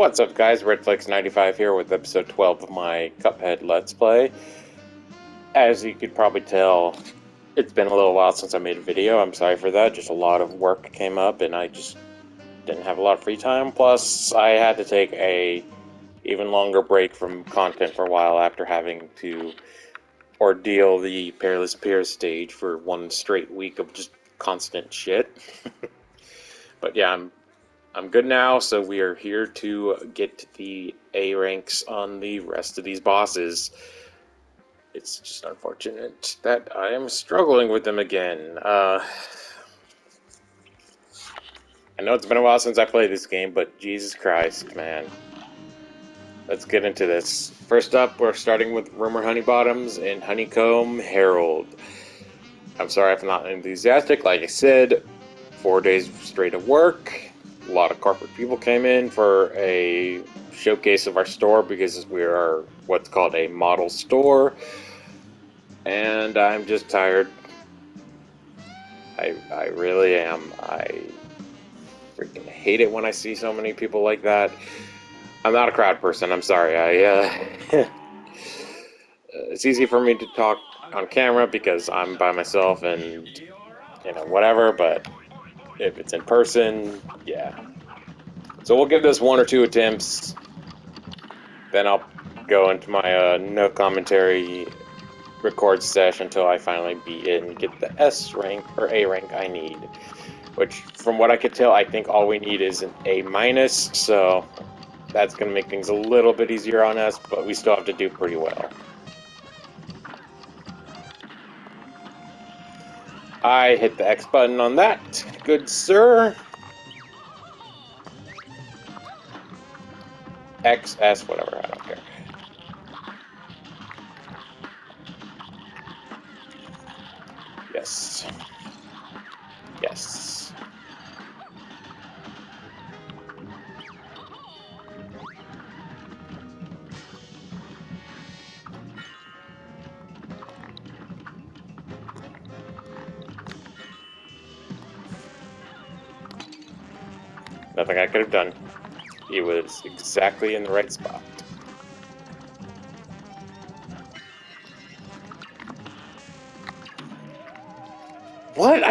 What's up guys, Redflex95 here with episode 12 of my Cuphead Let's Play. As you could probably tell, it's been a little while since I made a video. I'm sorry for that, just a lot of work came up and I just didn't have a lot of free time. Plus, I had to take a even longer break from content for a while after having to ordeal the Perilous Pier stage for one straight week of just constant shit. But yeah, I'm good now, so we are here to get the A ranks on the rest of these bosses. It's just unfortunate that I am struggling with them again. I know it's been a while since I played this game, but Jesus Christ, man. Let's get into this. First up, we're starting with Rumor Honeybottoms and HONEYCOMB Herald. I'm sorry if I'm not enthusiastic. Like I said, 4 days straight of work. A lot of corporate people came in for a showcase of our store because we are what's called a model store. And I'm just tired. I really am. I freaking hate it when I see so many people like that. I'm not a crowd person, I'm sorry. It's easy for me to talk on camera because I'm by myself and, you know, whatever, but if it's in person, yeah. So we'll give this 1 or 2 attempts, then I'll go into my no commentary record session until I finally beat it and get the S rank, or A rank I need. Which, from what I could tell, I think all we need is an A-, so that's going to make things a little bit easier on us, but we still have to do pretty well. I hit the X button on that, good sir. X, S, whatever, I don't care. Yes. Yes. Nothing I could have done. He was exactly in the right spot. What?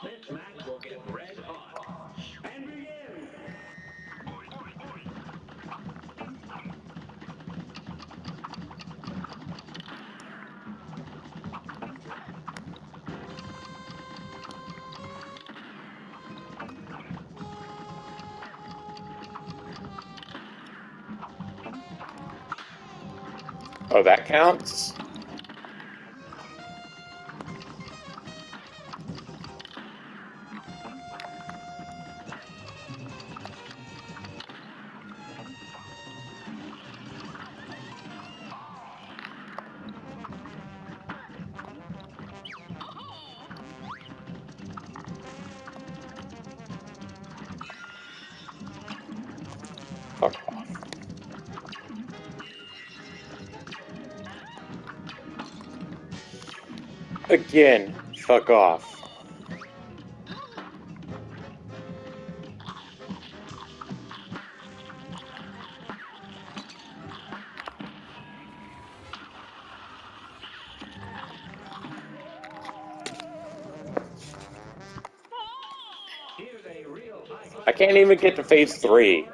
This match will get red hot. And begin. Oh, that counts? Fuck off. Again, fuck off. I can't even get to phase 3.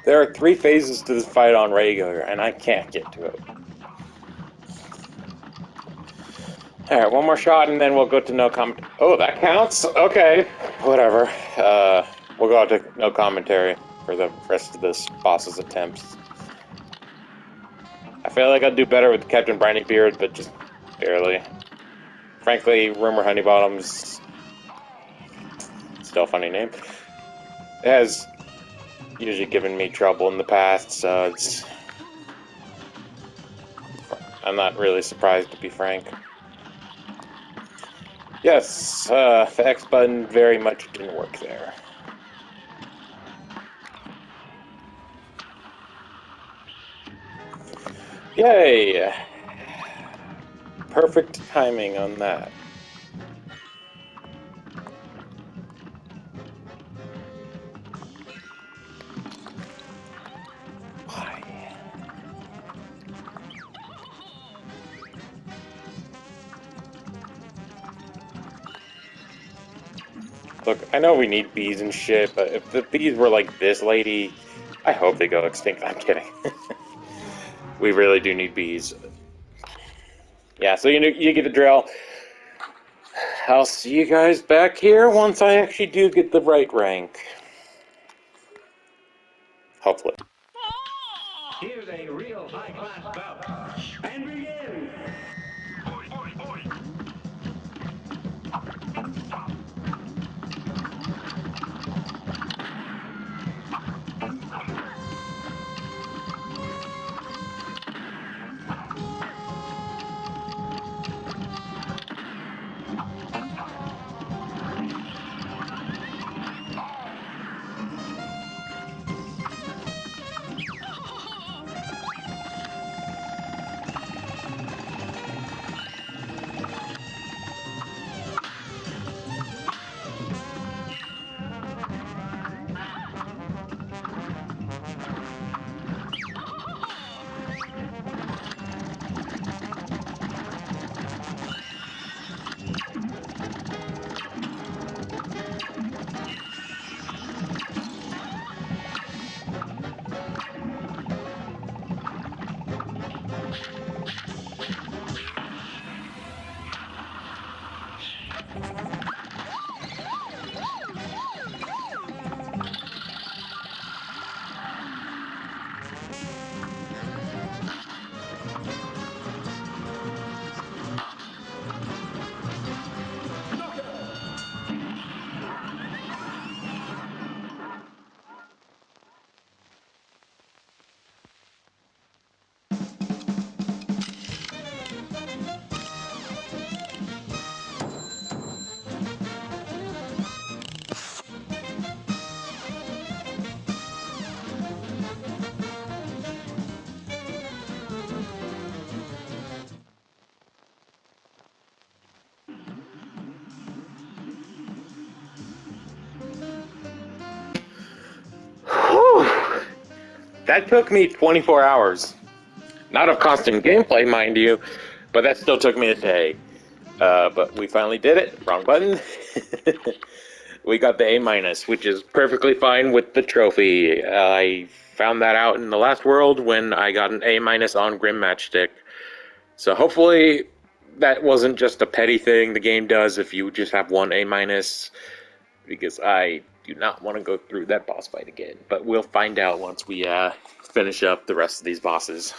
There are 3 phases to this fight on regular, and I can't get to it. Alright, one more shot and then we'll go to no comment. Oh, that counts? Okay, whatever. We'll go to no commentary for the rest of this boss's attempts. I feel like I'd do better with Captain Brineybeard, but just barely. Frankly, Rumor Honeybottoms, still a funny name, it has usually given me trouble in the past, so it's... I'm not really surprised, to be frank. Yes, the X button very much didn't work there. Yay! Perfect timing on that. Look, I know we need bees and shit, but if the bees were like this lady, I hope they go extinct. I'm kidding. We really do need bees. Yeah, so you get the drill. I'll see you guys back here once I actually do get the right rank. Hopefully. Here's a real high-class bout. And begin! Whew. That took me 24 hours. Not of constant gameplay, mind you, but that still took me a day. But we finally did it. Wrong button. We got the A-, which is perfectly fine with the trophy. I found that out in the last world when I got an A- on Grim Matchstick. So hopefully that wasn't just a petty thing the game does if you just have one A-, because I do not want to go through that boss fight again. But we'll find out once we finish up the rest of these bosses.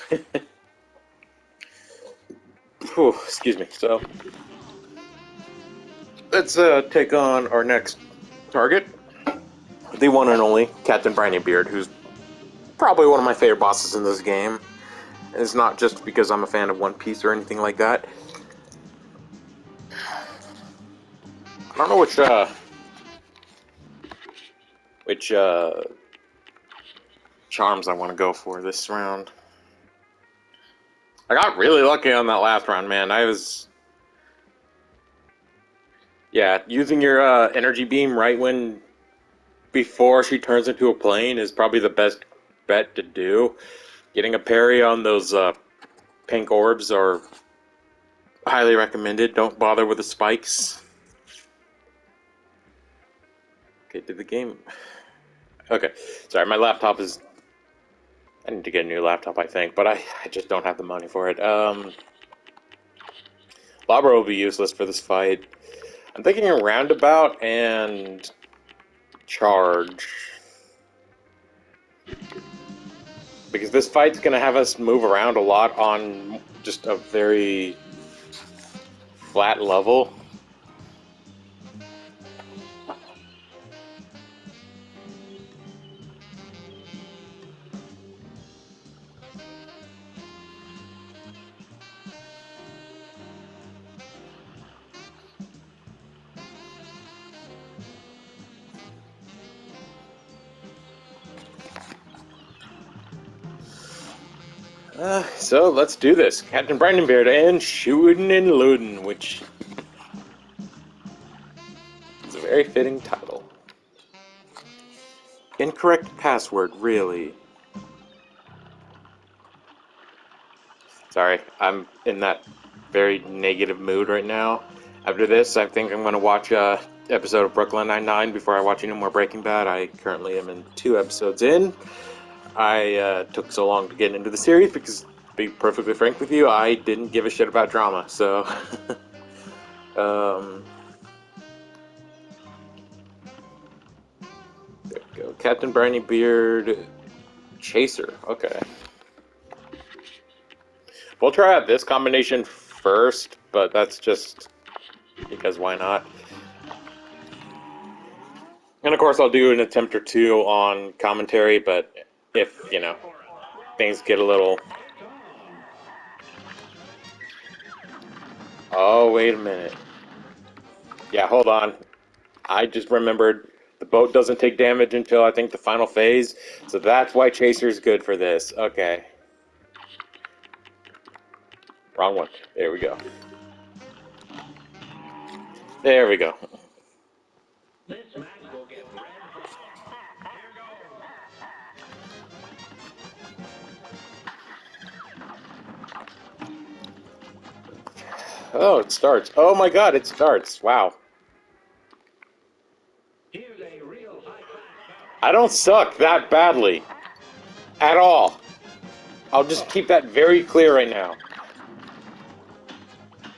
Whew, excuse me. So let's take on our next target, the one and only Captain Brineybeard, who's probably one of my favorite bosses in this game. And it's not just because I'm a fan of One Piece or anything like that. I don't know which charms I want to go for this round. I got really lucky on that last round, man. Yeah, using your energy beam right before she turns into a plane is probably the best bet to do. Getting a parry on those pink orbs are highly recommended. Don't bother with the spikes. Okay, did the game... Okay, sorry, my laptop is... I need to get a new laptop, I think, but I just don't have the money for it. Lobber will be useless for this fight. I'm thinking a roundabout and charge. Because this fight's going to have us move around a lot on just a very flat level. So let's do this. Captain Brineybeard and Shootin' N Lootin', which is a very fitting title. Incorrect password, really. Sorry, I'm in that very negative mood right now. After this, I think I'm going to watch episode of Brooklyn Nine-Nine before I watch any more Breaking Bad. I currently am in 2 episodes in. I took so long to get into the series because, to be perfectly frank with you, I didn't give a shit about drama, so... there we go. Captain Brineybeard... Chaser, okay. We'll try out this combination first, but that's just because why not? And of course I'll do an attempt or two on commentary, but if, you know, things get a little... Oh, wait a minute. Yeah, hold on. I just remembered the boat doesn't take damage until I think the final phase, so that's why Chaser's good for this. Okay. Wrong one. There we go. There we go. This match will get red hot. Here goes. Oh, it starts. Oh my god, it starts. Wow. Here's a real high class. I don't suck that badly. At all. I'll just keep that very clear right now.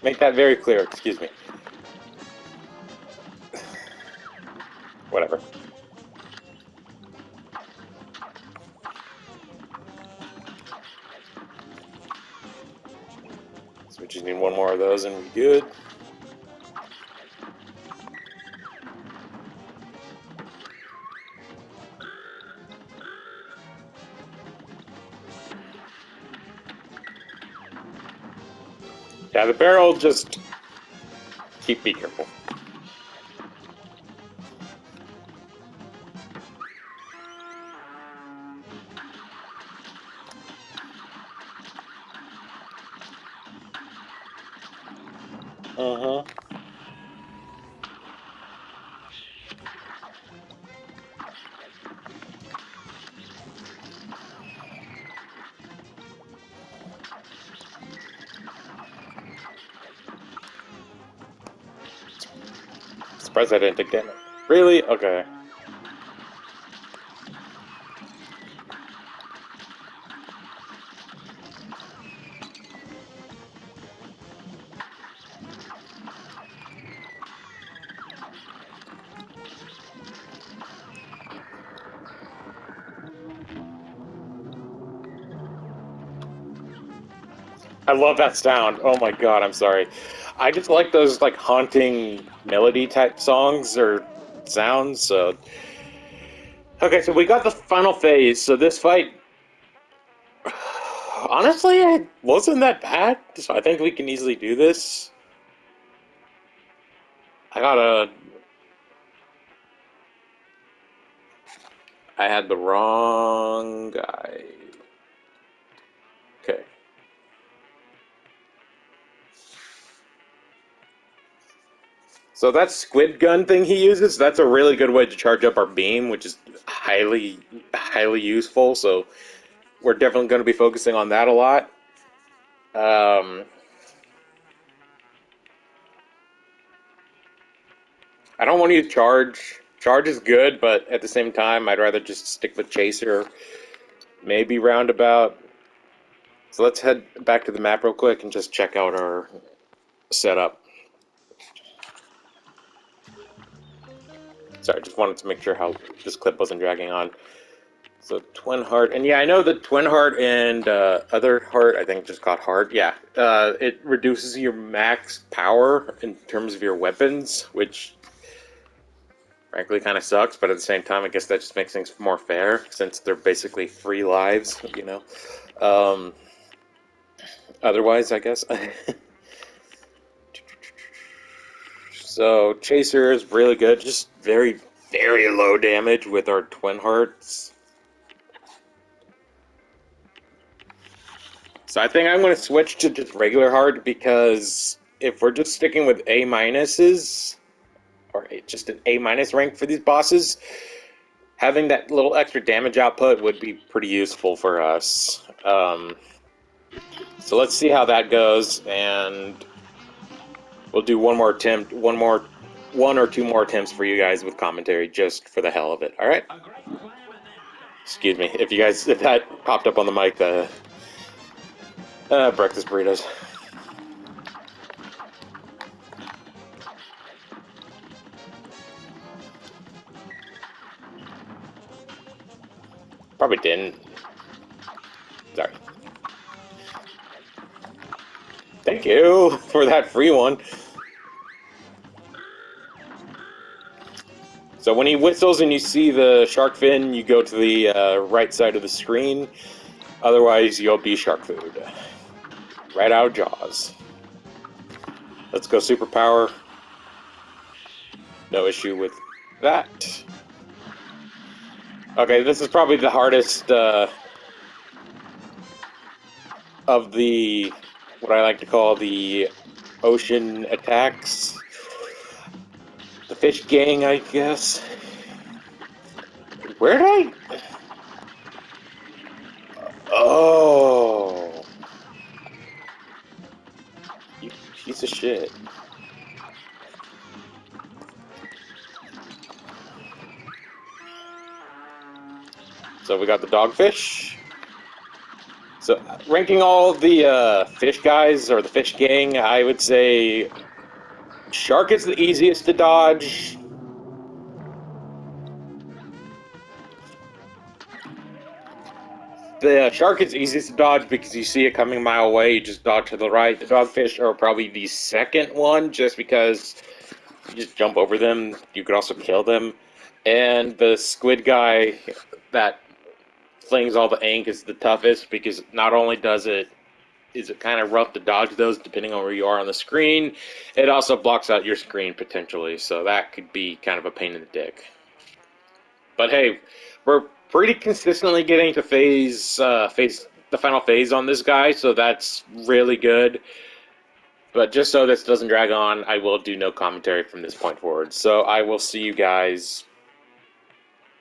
Make that very clear, excuse me. Whatever. So we just need one more of those and we're good. Yeah, the barrel just... be careful. Uh-huh. Surprised I didn't take damage. Really? Okay. I love that sound. Oh my god, I'm sorry. I just like those like haunting melody type songs or sounds, so... Okay, so we got the final phase, so this fight... Honestly, it wasn't that bad, so I think we can easily do this. I had the wrong guy. Okay. So that squid gun thing he uses, that's a really good way to charge up our beam, which is highly useful, so we're definitely going to be focusing on that a lot. I don't want to use charge. Charge is good, but at the same time, I'd rather just stick with Chaser, maybe Roundabout. So let's head back to the map real quick and just check out our setup. Sorry, just wanted to make sure how this clip wasn't dragging on. So Twin Heart, and yeah, I know the Twin Heart and other Heart, I think just got Heart, yeah. It reduces your max power in terms of your weapons, which frankly kind of sucks, but at the same time, I guess that just makes things more fair, since they're basically free lives, you know. Otherwise, I guess. So Chaser is really good, just very low damage with our Twin Hearts. So I think I'm going to switch to just regular Heart, because if we're just sticking with A minuses, or just an A minus rank for these bosses, having that little extra damage output would be pretty useful for us. So let's see how that goes, and we'll do one more attempt, one more one or two more attempts for you guys with commentary, just for the hell of it. All right. A great slam and then Excuse me if that popped up on the mic. Breakfast burritos. Probably didn't. Sorry. Thank you for that free one. So when he whistles and you see the shark fin, you go to the right side of the screen. Otherwise, you'll be shark food. Right out of Jaws. Let's go superpower. No issue with that. Okay, this is probably the hardest of the, what I like to call the ocean attacks. The fish gang, I guess. Where did I... Oh. You piece of shit. So we got the dogfish. So ranking all the fish guys, or the fish gang, I would say shark is the easiest to dodge. The shark is easiest to dodge because you see it coming a mile away, you just dodge to the right. The dogfish are probably the second one, just because you just jump over them. You could also kill them. And the squid guy that flings all the ink is the toughest, because not only is it kind of rough to dodge those depending on where you are on the screen, it also blocks out your screen potentially, so that could be kind of a pain in the dick. But hey, we're pretty consistently getting to the final phase on this guy, so that's really good. But just so this doesn't drag on, I will do no commentary from this point forward. So I will see you guys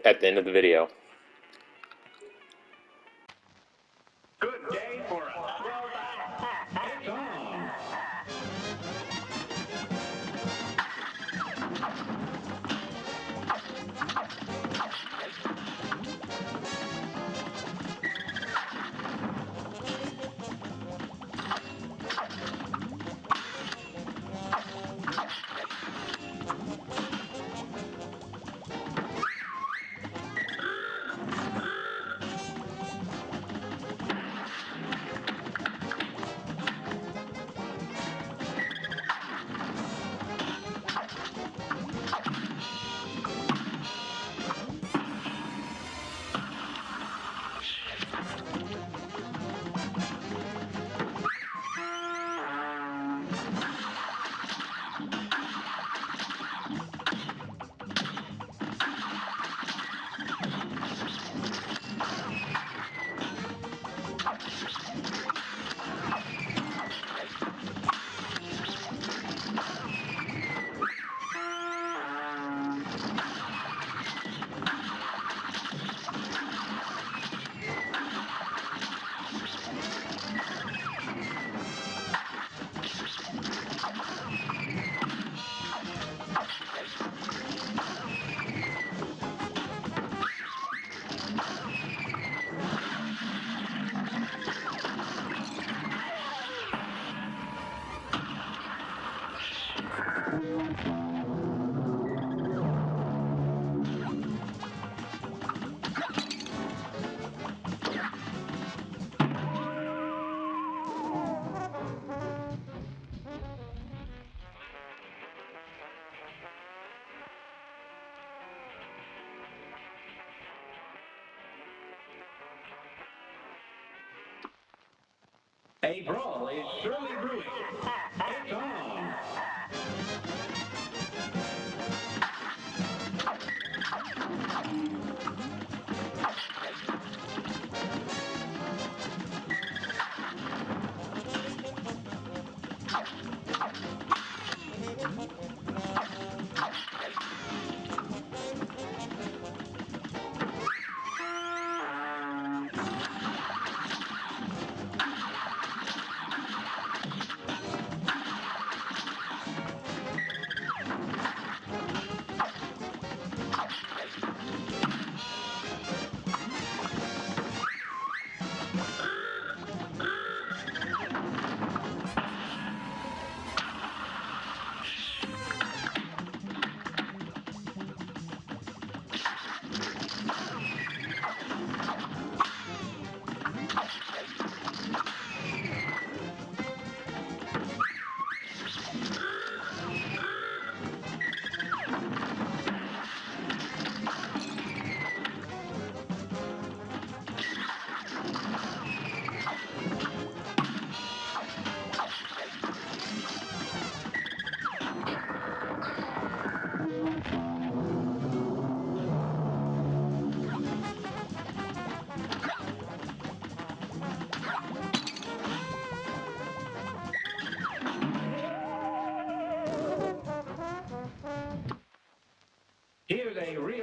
at the end of the video. good day for a throwback. It's on. A brawl is surely brewing. It's on.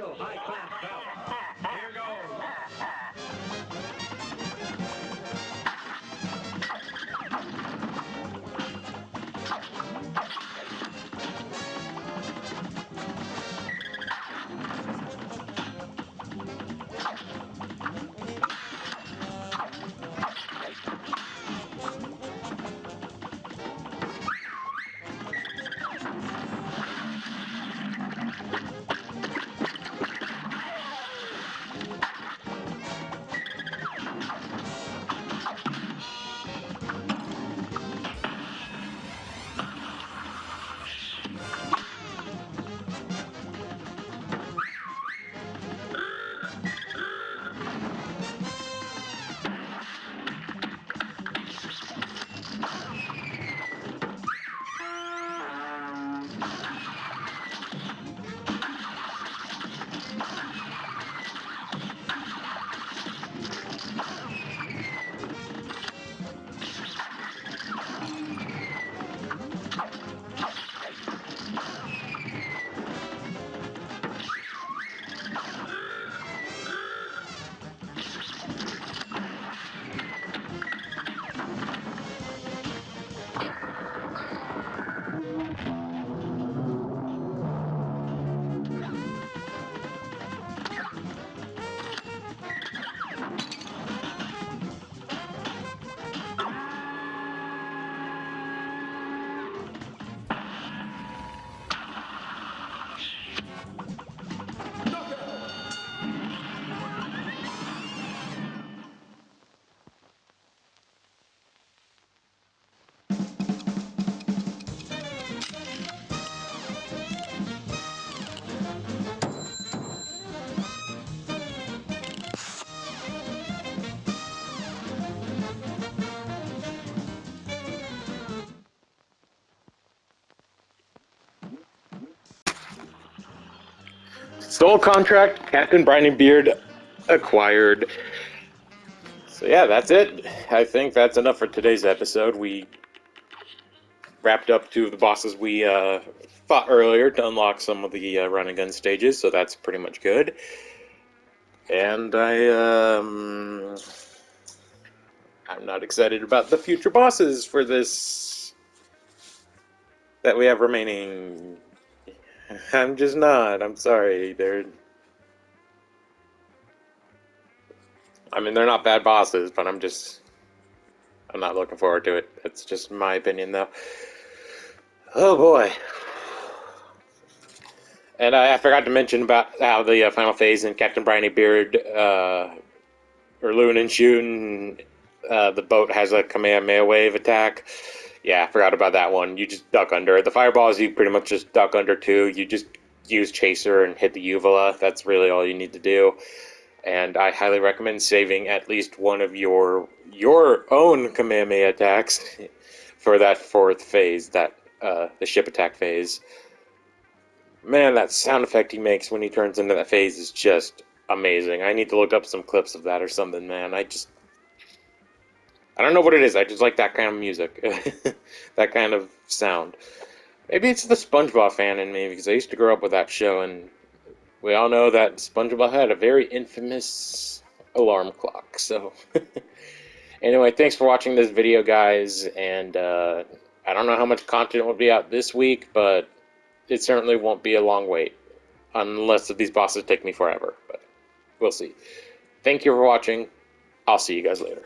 real high-class belt. Here goes. Soul contract, Captain Brineybeard acquired. So yeah, that's it. I think that's enough for today's episode. We wrapped up 2 of the bosses we fought earlier to unlock some of the run and gun stages, so that's pretty much good. And I'm not excited about the future bosses for this that we have remaining. I'm just not. I'm sorry. I mean, they're not bad bosses, but I'm not looking forward to it. That's just my opinion, though. Oh boy. And I forgot to mention about how the final phase in Captain Brineybeard, or Lootin' and Shootin', the boat has a Kamehameha wave attack. Yeah, I forgot about that one. You just duck under it. The fireballs, you pretty much just duck under too. You just use Chaser and hit the uvula. That's really all you need to do. And I highly recommend saving at least one of your own Kamehameha attacks for that 4th phase, the ship attack phase. Man, that sound effect he makes when he turns into that phase is just amazing. I need to look up some clips of that or something, man. I don't know what it is. I just like that kind of music. That kind of sound. Maybe it's the SpongeBob fan in me, because I used to grow up with that show, and we all know that SpongeBob had a very infamous alarm clock, so... Anyway, thanks for watching this video, guys, and I don't know how much content will be out this week, but it certainly won't be a long wait, unless these bosses take me forever, but we'll see. Thank you for watching. I'll see you guys later.